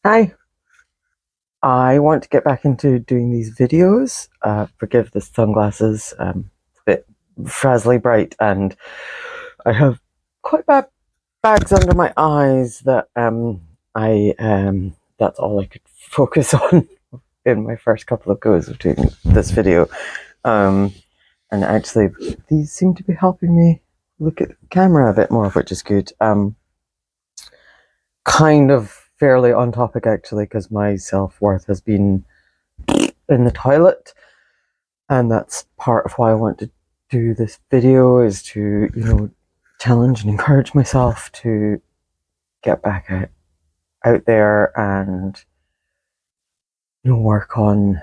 Hi, I want to get back into doing these videos. Forgive the sunglasses, it's a bit frazzly bright, and I have quite bad bags under my eyes that I that's all I could focus on in my first couple of goes of doing this video. Um, and actually, these seem to be helping me look at the camera a bit more, which is good. Kind of fairly on topic actually, because my self-worth has been in the toilet, and that's part of why I want to do this video, is to challenge and encourage myself to get back out there and work on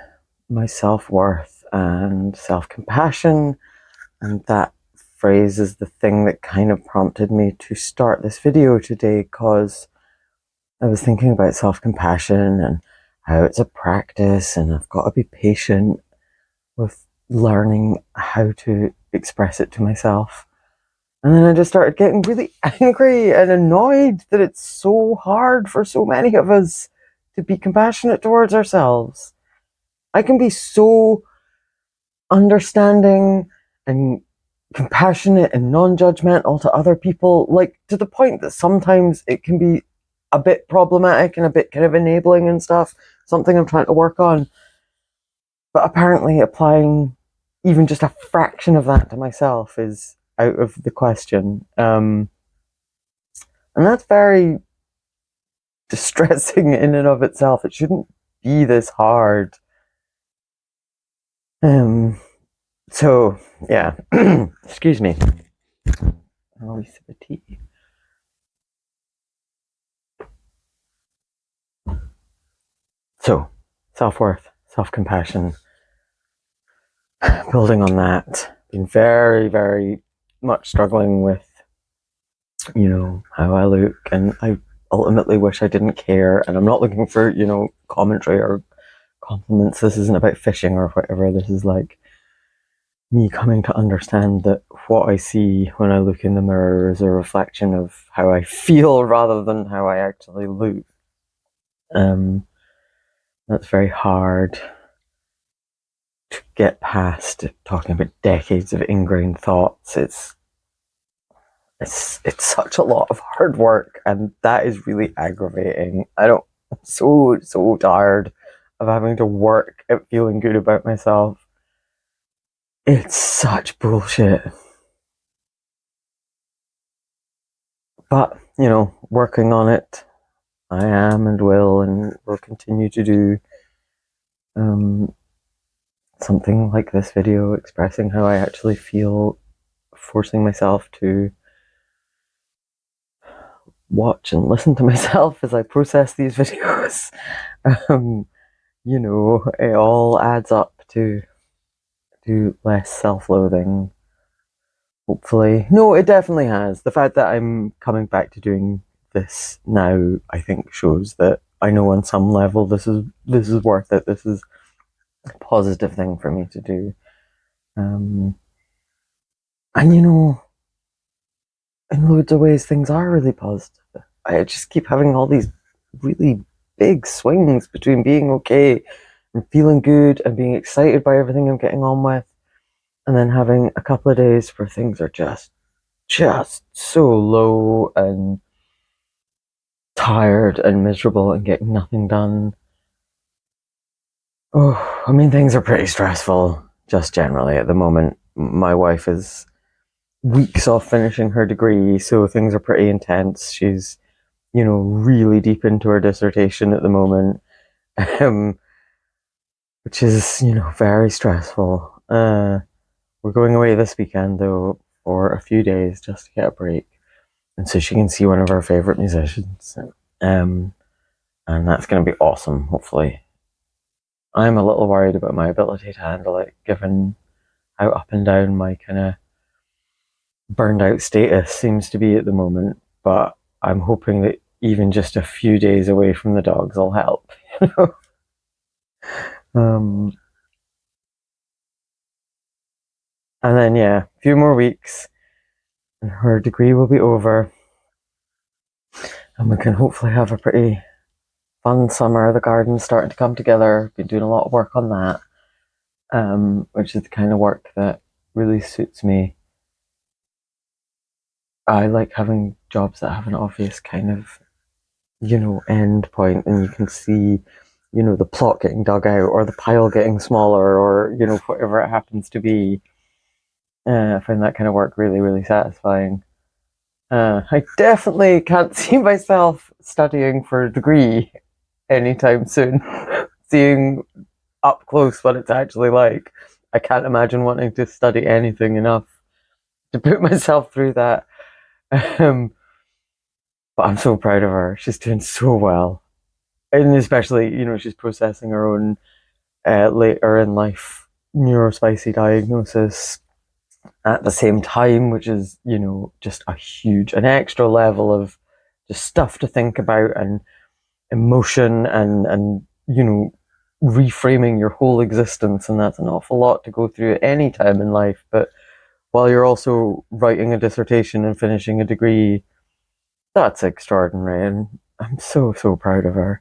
my self-worth and self-compassion. And that phrase is the thing that kind of prompted me to start this video today, because I was thinking about self-compassion and how it's a practice, and I've got to be patient with learning how to express it to myself. And then I just started getting really angry and annoyed that it's so hard for so many of us to be compassionate towards ourselves. I can be so understanding and compassionate and non-judgmental to other people, like to the point that sometimes it can be a bit problematic and a bit kind of enabling and stuff, something I'm trying to work on. But apparently applying even just a fraction of that to myself is out of the question. And that's very distressing in and of itself. It shouldn't be this hard. Um, so, yeah. Excuse me. I'll sip of tea. So, self-worth, self-compassion, building on that. Been very, very much struggling with how I look, and I ultimately wish I didn't care. And I'm not looking for, commentary or compliments. This isn't about fishing or whatever. This is like me coming to understand that what I see when I look in the mirror is a reflection of how I feel rather than how I actually look. Um, that's very hard to get past. Talking about decades of ingrained thoughts, it's such a lot of hard work, and that is really aggravating. I'm so tired of having to work at feeling good about myself. It's such bullshit. But, working on it, I am and will continue to do um, something like this video, expressing how I actually feel, forcing myself to watch and listen to myself as I process these videos. um, it all adds up to less self-loathing, hopefully. No, it definitely has. The fact that I'm coming back to doing this now, I think, shows that I know on some level this is worth it. This is a positive thing for me to do. Um, and in loads of ways, things are really positive. I just keep having all these really big swings between being okay and feeling good and being excited by everything I'm getting on with, and then having a couple of days where things are just so low and tired and miserable and getting nothing done. Oh, I mean, things are pretty stressful just generally at the moment. My wife is weeks off finishing her degree, so things are pretty intense. She's, really deep into her dissertation at the moment, um, which is, very stressful. We're going away this weekend, though, for a few days just to get a break, and so she can see one of our favorite musicians. Um, and that's going to be awesome, hopefully. I'm a little worried about my ability to handle it, given how up and down my kind of burned out status seems to be at the moment. But I'm hoping that even just a few days away from the dogs will help. um, and then, yeah, a few more weeks, and her degree will be over, and we can hopefully have a pretty fun summer. The garden's starting to come together. Been doing a lot of work on that, which is the kind of work that really suits me. I like having jobs that have an obvious kind of, end point, and you can see, the plot getting dug out or the pile getting smaller or, whatever it happens to be. I find that kind of work really, really satisfying. I definitely can't see myself studying for a degree anytime soon. Seeing up close what it's actually like, I can't imagine wanting to study anything enough to put myself through that. Um, but I'm so proud of her. She's doing so well. And especially, she's processing her own later in life neurospicy diagnosis at the same time, which is, just an extra level of just stuff to think about and emotion and reframing your whole existence. And that's an awful lot to go through at any time in life. But while you're also writing a dissertation and finishing a degree, that's extraordinary. And I'm so, so proud of her.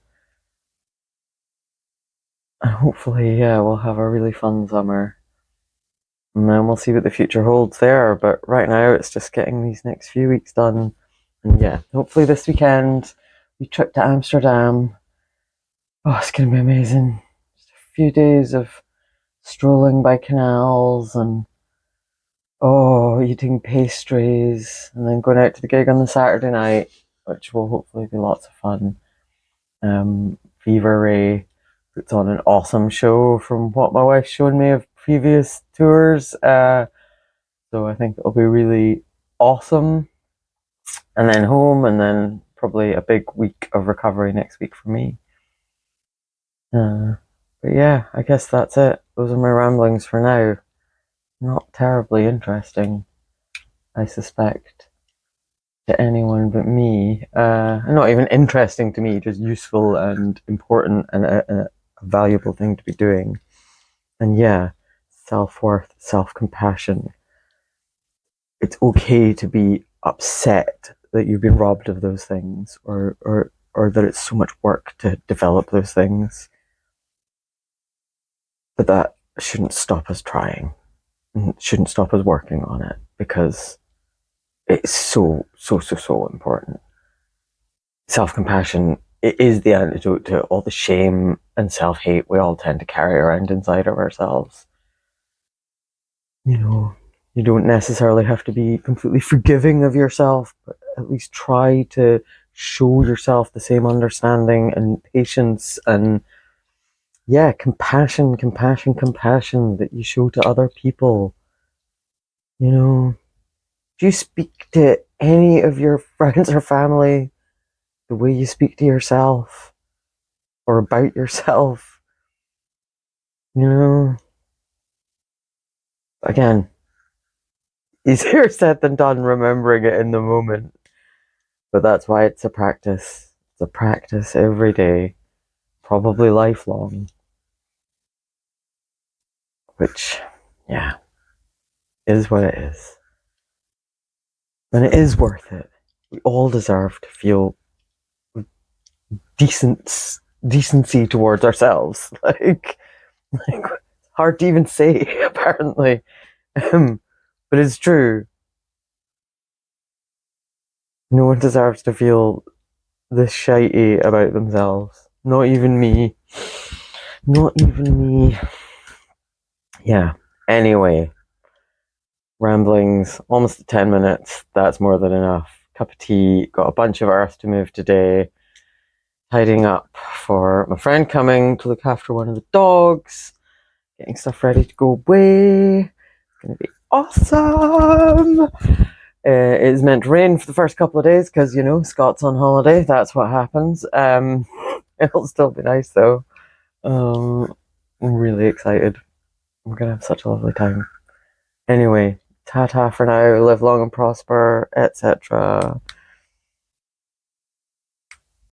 And hopefully, yeah, we'll have a really fun summer. And then we'll see what the future holds there. But right now, it's just getting these next few weeks done. And yeah, hopefully this weekend, we trip to Amsterdam. Oh, it's going to be amazing. Just a few days of strolling by canals and, eating pastries. And then going out to the gig on the Saturday night, which will hopefully be lots of fun. Fever Ray puts on an awesome show from what my wife showed me of previous tours. So I think it'll be really awesome. And then home, and then probably a big week of recovery next week for me. But yeah, I guess that's it. Those are my ramblings for now. Not terribly interesting, I suspect, to anyone but me. Not even interesting to me, just useful and important and a valuable thing to be doing. And yeah, self-worth, self-compassion. It's okay to be upset that you've been robbed of those things, or that it's so much work to develop those things. But that shouldn't stop us trying. It shouldn't stop us working on it, because it's so, so, so, so important. Self-compassion, it is the antidote to all the shame and self-hate we all tend to carry around inside of ourselves. You don't necessarily have to be completely forgiving of yourself, but at least try to show yourself the same understanding and patience and, yeah, compassion that you show to other people. Do you speak to any of your friends or family the way you speak to yourself or about yourself? Again, easier said than done remembering it in the moment. But that's why it's a practice. It's a practice every day, probably lifelong. Which, yeah, is what it is. And it is worth it. We all deserve to feel decency towards ourselves. Like hard to even say, apparently. But it's true. No one deserves to feel this shitey about themselves. Not even me. Not even me. Yeah. Anyway, ramblings, almost at 10 minutes. That's more than enough. Cup of tea, got a bunch of earth to move today. Tidying up for my friend coming to look after one of the dogs. Getting stuff ready to go away. It's going to be awesome. It is meant to rain for the first couple of days because, Scott's on holiday. That's what happens. It'll still be nice though. I'm really excited. We're going to have such a lovely time. Anyway, ta-ta for now. Live long and prosper, etc.